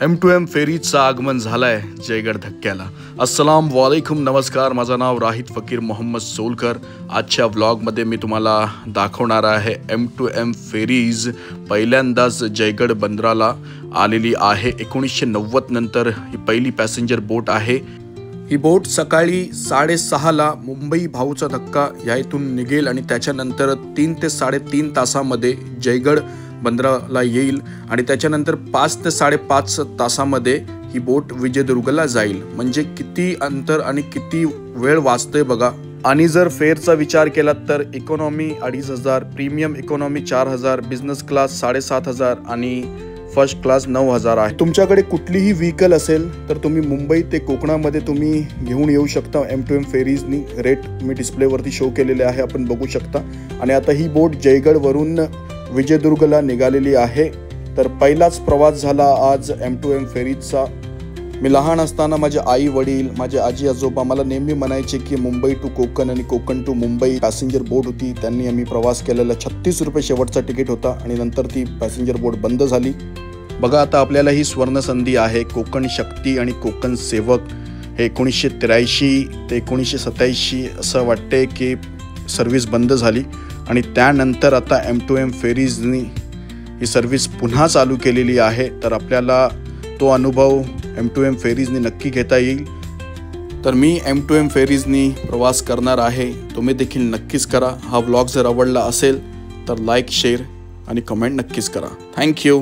M2M फेरीजचं आगमन झालंय जयगड धक्क्याला। अस्सलाम वालेकुम, नमस्कार। माझं नाव राहित फकीर मोहम्मद सोलकर। आजच्या व्लॉगमध्ये मी तुम्हाला दाखवणार आहे M2M फेरीज पहिल्यांदाच जयगड बंदराला आलेली आहे। 1990 नंतर ही पहिली पॅसेंजर बोट आहे। ही बोट सकाळी 6:30ला मुंबई भाऊचा धक्का या इथून निघेल आणि त्याच्यानंतर 3 ते 3.5 तासामध्ये जयगड बंदराला येईल आणि त्याच्यानंतर 5 ते 5.5 तासामध्ये ही बोट विजयदुर्गला जाईल। म्हणजे किती अंतर आणि किती वेळ वाचते बघा। आणि जर फेअरचा विचार केला तर economy 2,500, premium economy 4,000, business class 7,500 आणि फर्स्ट क्लास 9,000 आहे। तुमच्याकडे कुठलीही व्हेकल असेल तर तुम्ही मुंबई ते कोकणामध्ये तुम्ही घेऊन येऊ शकता। M2M फेरीजनी रेट मी डिस्प्लेवरती शो केलेले आहे, आपण बघू शकता। आणि आता ही बोट जयगडवरून विजयदुर्गला निघालेली आहे। तर पहिलाच प्रवास झाला आज M2M फेरीजचा। मी लहान असताना माझे आई वडील, माझे आजी आजोबा मला नेहमी म्हणायचे की मुंबई टू कोकण आणि कोकण टू मुंबई पॅसेंजर बोट होती, त्यांनी आम्ही प्रवास केलेला। 36 रुपये शेवटचा तिकीट होता आणि नंतर ती पॅसेंजर बोट बंद झाली। बघा आता आपल्याला ही स्वर्ण संधी आहे। कोकण शक्ती आणि कोकण सेवक हे 1983 ते 1987 असं वाटते की सर्व्हिस बंद झाली आणि त्यानंतर आता M2M फेरीजनी ही सर्व्हिस पुन्हा चालू केलेली आहे। तर आपल्याला तो अनुभव M2M फेरीजनी नक्की घेता येईल। तर मी M2M फेरीजनी प्रवास करणार आहे, तुम्ही देखील नक्कीच करा। हा व्लॉग जर आवडला असेल तर लाईक, शेअर आणि कमेंट नक्कीच करा। थँक्यू।